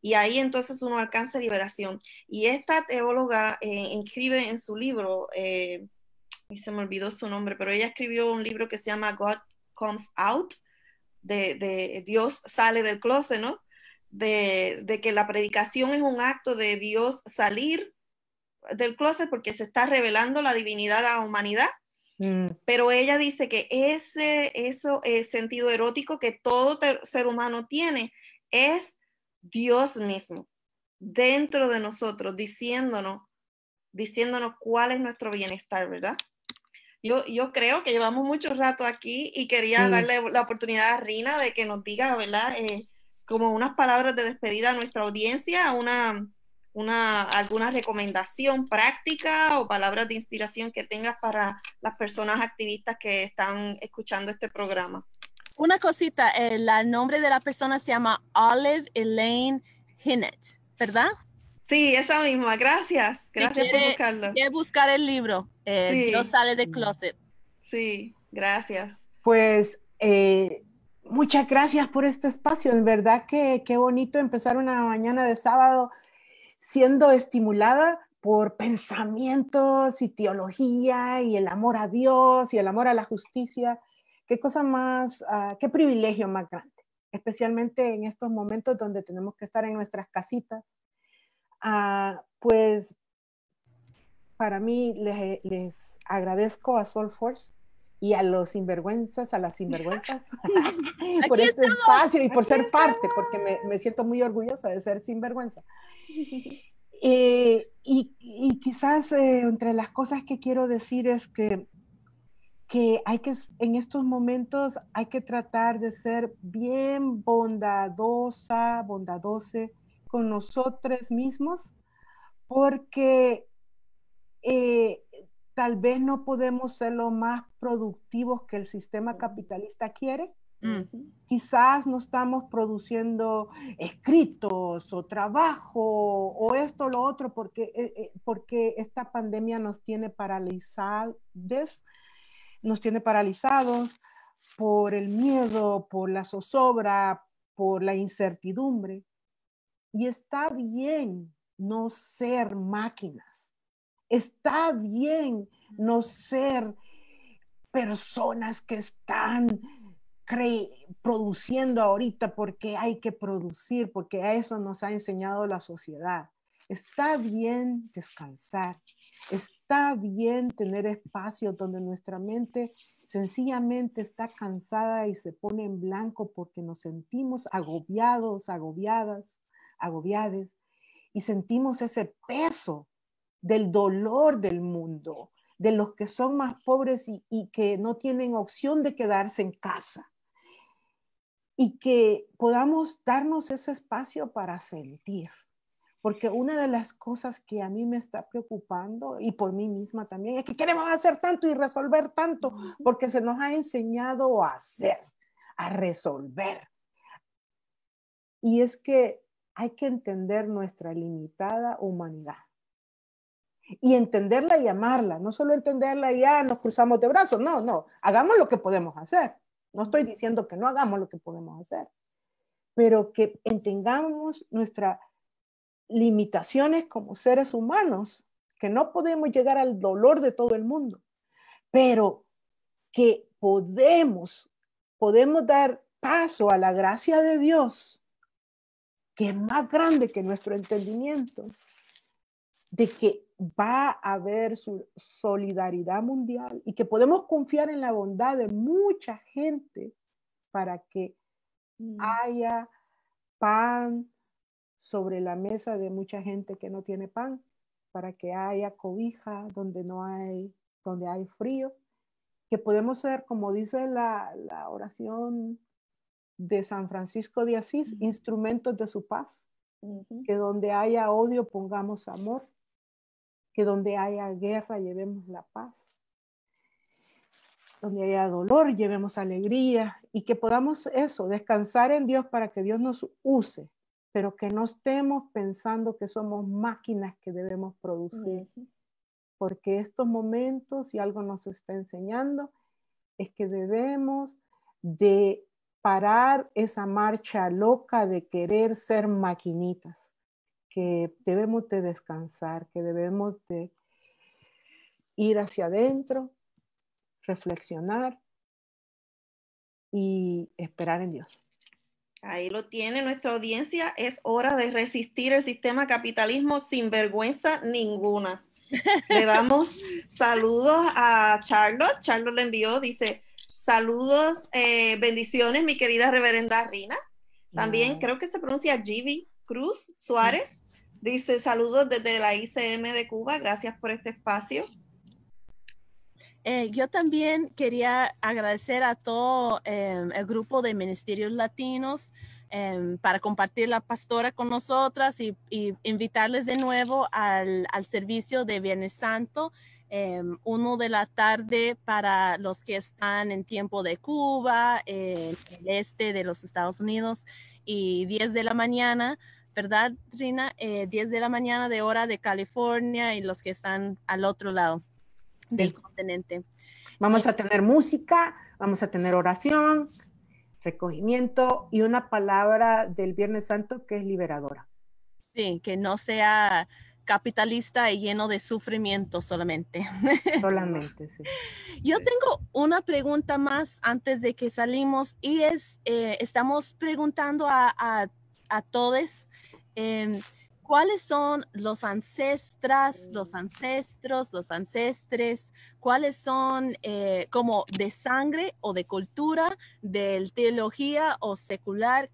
Speaker 1: Y ahí entonces uno alcanza liberación. Y esta teóloga escribe en su libro, y se me olvidó su nombre, pero ella escribió un libro que se llama God Comes Out, de Dios sale del closet, ¿no? De que la predicación es un acto de Dios salir del closet porque se está revelando la divinidad a la humanidad. Pero ella dice que ese sentido erótico que todo ser humano tiene es Dios mismo dentro de nosotros, diciéndonos cuál es nuestro bienestar, ¿verdad? Yo creo que llevamos mucho rato aquí y quería darle la oportunidad a Rina de que nos diga, ¿verdad? Como unas palabras de despedida a nuestra audiencia, alguna recomendación práctica o palabras de inspiración que tengas para las personas activistas que están escuchando este programa.
Speaker 3: Una cosita, el nombre de la persona se llama Olive Elaine Hinnett, ¿verdad?
Speaker 1: Sí, esa misma, gracias. Gracias por buscarlo.
Speaker 3: Quiere buscar el libro, Dios sale de closet.
Speaker 1: Sí, gracias.
Speaker 2: Pues muchas gracias por este espacio. En verdad que qué bonito empezar una mañana de sábado siendo estimulada por pensamientos y teología y el amor a Dios y el amor a la justicia qué cosa más, qué privilegio más grande, especialmente en estos momentos donde tenemos que estar en nuestras casitas. Pues para mí les agradezco a Soulforce y a los sinvergüenzas, a las sinvergüenzas, por
Speaker 3: Aquí
Speaker 2: este
Speaker 3: estamos.
Speaker 2: espacio y por
Speaker 1: Aquí
Speaker 2: ser
Speaker 1: estamos.
Speaker 2: parte, porque me siento muy orgullosa de ser sinvergüenza. Y quizás entre las cosas que quiero decir es que en estos momentos hay que tratar de ser bien bondadosa con nosotros mismos, porque tal vez no podemos ser lo más productivos que el sistema capitalista quiere. Quizás no estamos produciendo escritos o trabajo o esto o lo otro porque esta pandemia nos tiene paralizados por el miedo, por la zozobra, por la incertidumbre. Y está bien no ser máquinas. Está bien no ser personas que están produciendo ahorita porque hay que producir, porque a eso nos ha enseñado la sociedad. Está bien descansar. Está bien tener espacios donde nuestra mente sencillamente está cansada y se pone en blanco porque nos sentimos agobiados, agobiadas, agobiades, y sentimos ese peso del dolor del mundo, de los que son más pobres y que no tienen opción de quedarse en casa. Y que podamos darnos ese espacio para sentir. Porque una de las cosas que a mí me está preocupando, y por mí misma también, es que queremos hacer tanto y resolver tanto, porque se nos ha enseñado a hacer, a resolver. Y es que hay que entender nuestra limitada humanidad. Y entenderla y amarla, no solo entenderla y ya nos cruzamos de brazos, no, hagamos lo que podemos hacer. No estoy diciendo que no hagamos lo que podemos hacer, pero que entendamos nuestras limitaciones como seres humanos, que no podemos llegar al dolor de todo el mundo, pero que podemos dar paso a la gracia de Dios, que es más grande que nuestro entendimiento, de que va a haber su solidaridad mundial y que podemos confiar en la bondad de mucha gente para que haya pan sobre la mesa de mucha gente que no tiene pan, para que haya cobija donde hay frío, que podemos ser, como dice la oración de San Francisco de Asís, instrumentos de su paz, que donde haya odio pongamos amor, que donde haya guerra llevemos la paz, donde haya dolor llevemos alegría, y que podamos descansar en Dios para que Dios nos use, pero que no estemos pensando que somos máquinas que debemos producir, porque estos momentos, si algo nos está enseñando, es que debemos de parar esa marcha loca de querer ser maquinitas, que debemos de descansar, que debemos de ir hacia adentro, reflexionar y esperar en Dios.
Speaker 1: Ahí lo tiene nuestra audiencia. Es hora de resistir el sistema capitalismo sin vergüenza ninguna. Le damos saludos a Charlotte. Charlotte le envió, dice, saludos, bendiciones, mi querida reverenda Rina. También creo que se pronuncia Gibi Cruz Suárez. Dice, saludos desde la ICM de Cuba. Gracias por este espacio.
Speaker 3: Yo también quería agradecer a todo el grupo de Ministerios Latinos para compartir la pastora con nosotras y invitarles de nuevo al servicio de Viernes Santo, 1 de la tarde para los que están en tiempo de Cuba, en el este de los Estados Unidos, y 10 de la mañana, ¿verdad, Rina? 10 de la mañana de hora de California y los que están al otro lado del continente.
Speaker 2: Vamos a tener música, vamos a tener oración, recogimiento y una palabra del Viernes Santo que es liberadora.
Speaker 3: Sí, que no sea capitalista y lleno de sufrimiento solamente.
Speaker 2: Solamente, sí.
Speaker 3: Yo tengo una pregunta más antes de que salimos y estamos preguntando a todos cuáles son los ancestros, los ancestres, cuáles son como de sangre o de cultura, de teología o secular,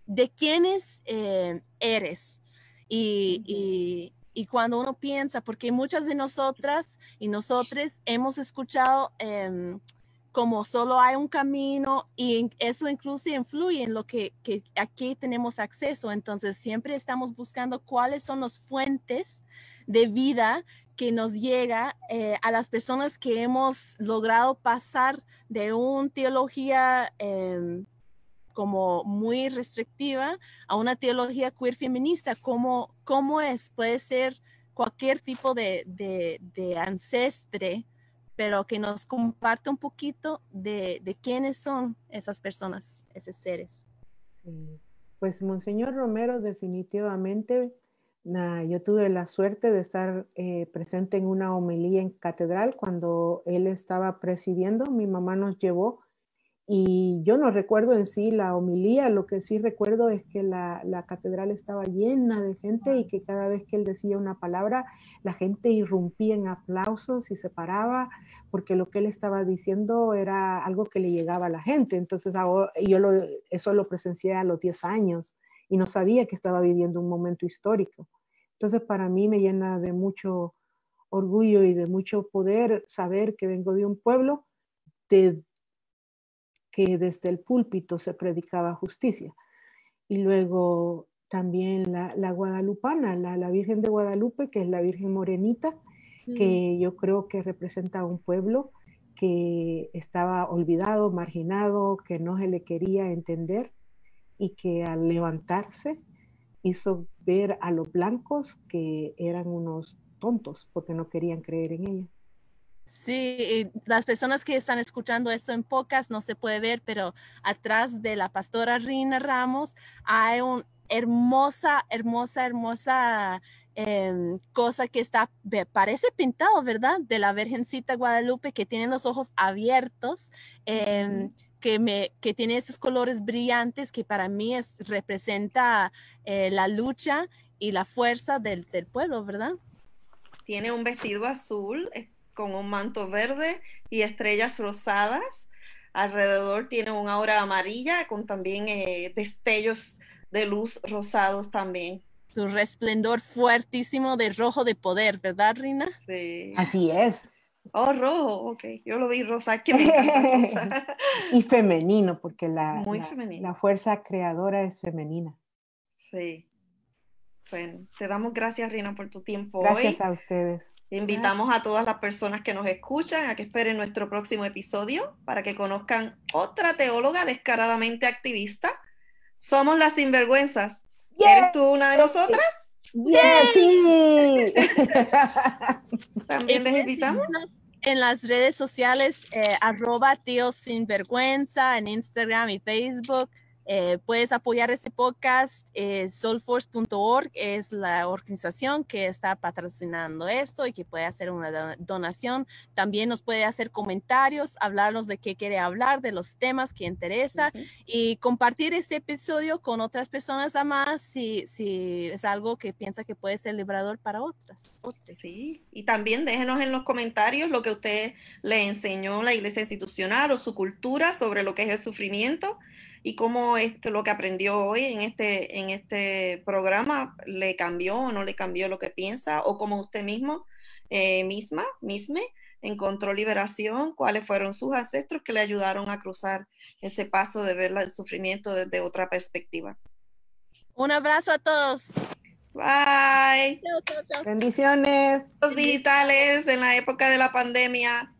Speaker 3: de quiénes eres. Y cuando uno piensa, porque muchas de nosotras y nosotros hemos escuchado como solo hay un camino y eso incluso influye en lo que aquí tenemos acceso. Entonces siempre estamos buscando cuáles son las fuentes de vida que nos llega a las personas que hemos logrado pasar de una teología como muy restrictiva a una teología queer feminista. ¿Cómo es? Puede ser cualquier tipo de ancestre, pero que nos comparte un poquito de quiénes son esas personas, esos seres.
Speaker 2: Sí. Pues Monseñor Romero, definitivamente, yo tuve la suerte de estar presente en una homilía en catedral cuando él estaba presidiendo. Mi mamá nos llevó y yo no recuerdo en sí la homilía, lo que sí recuerdo es que la catedral estaba llena de gente y que cada vez que él decía una palabra, la gente irrumpía en aplausos y se paraba, porque lo que él estaba diciendo era algo que le llegaba a la gente. Entonces eso lo presencié a los 10 años y no sabía que estaba viviendo un momento histórico. Entonces para mí me llena de mucho orgullo y de mucho poder saber que vengo de un pueblo que desde el púlpito se predicaba justicia. Y luego también la guadalupana, la Virgen de Guadalupe, que es la Virgen Morenita, que yo creo que representa a un pueblo que estaba olvidado, marginado, que no se le quería entender y que al levantarse hizo ver a los blancos que eran unos tontos porque no querían creer en ella.
Speaker 3: Sí, las personas que están escuchando esto en podcast no se puede ver, pero atrás de la pastora Rina Ramos hay una hermosa cosa que parece pintado, ¿verdad? De la Virgencita Guadalupe que tiene los ojos abiertos, que tiene esos colores brillantes que para mí representa la lucha y la fuerza del pueblo, ¿verdad?
Speaker 1: Tiene un vestido azul con un manto verde y estrellas rosadas. Alrededor tiene una aura amarilla con también destellos de luz rosados también.
Speaker 3: Su resplendor fuertísimo de rojo de poder, ¿verdad, Rina?
Speaker 1: Sí.
Speaker 2: Así es.
Speaker 1: Oh, rojo, ok. Yo lo vi rosa, que me encanta rosa.
Speaker 2: Y femenino, porque
Speaker 1: Muy femenino.
Speaker 2: la fuerza creadora es femenina.
Speaker 1: Sí. Bueno, te damos gracias, Rina, por tu tiempo
Speaker 2: Gracias
Speaker 1: hoy.
Speaker 2: a ustedes.
Speaker 1: Invitamos a todas las personas que nos escuchan a que esperen nuestro próximo episodio para que conozcan otra teóloga descaradamente activista. Somos las Sinvergüenzas.
Speaker 2: Yeah.
Speaker 1: ¿Eres tú una de nosotras?
Speaker 2: Yeah, sí.
Speaker 1: También les invitamos.
Speaker 3: En las redes sociales, @tíos sinvergüenza en Instagram y Facebook. Puedes apoyar este podcast. Soulforce.org es la organización que está patrocinando esto y que puede hacer una donación. También nos puede hacer comentarios, hablarnos de qué quiere hablar, de los temas que interesa y compartir este episodio con otras personas a más si es algo que piensa que puede ser liberador para otras.
Speaker 1: Sí, y también déjenos en los comentarios lo que usted le enseñó la iglesia institucional o su cultura sobre lo que es el sufrimiento y cómo lo que aprendió hoy en este programa le cambió o no le cambió lo que piensa, o como usted misma, encontró liberación, cuáles fueron sus ancestros que le ayudaron a cruzar ese paso de ver el sufrimiento desde otra perspectiva.
Speaker 3: Un abrazo a todos.
Speaker 1: Bye.
Speaker 3: Chao, chao, chao.
Speaker 2: Bendiciones.
Speaker 1: Los digitales en la época de la pandemia.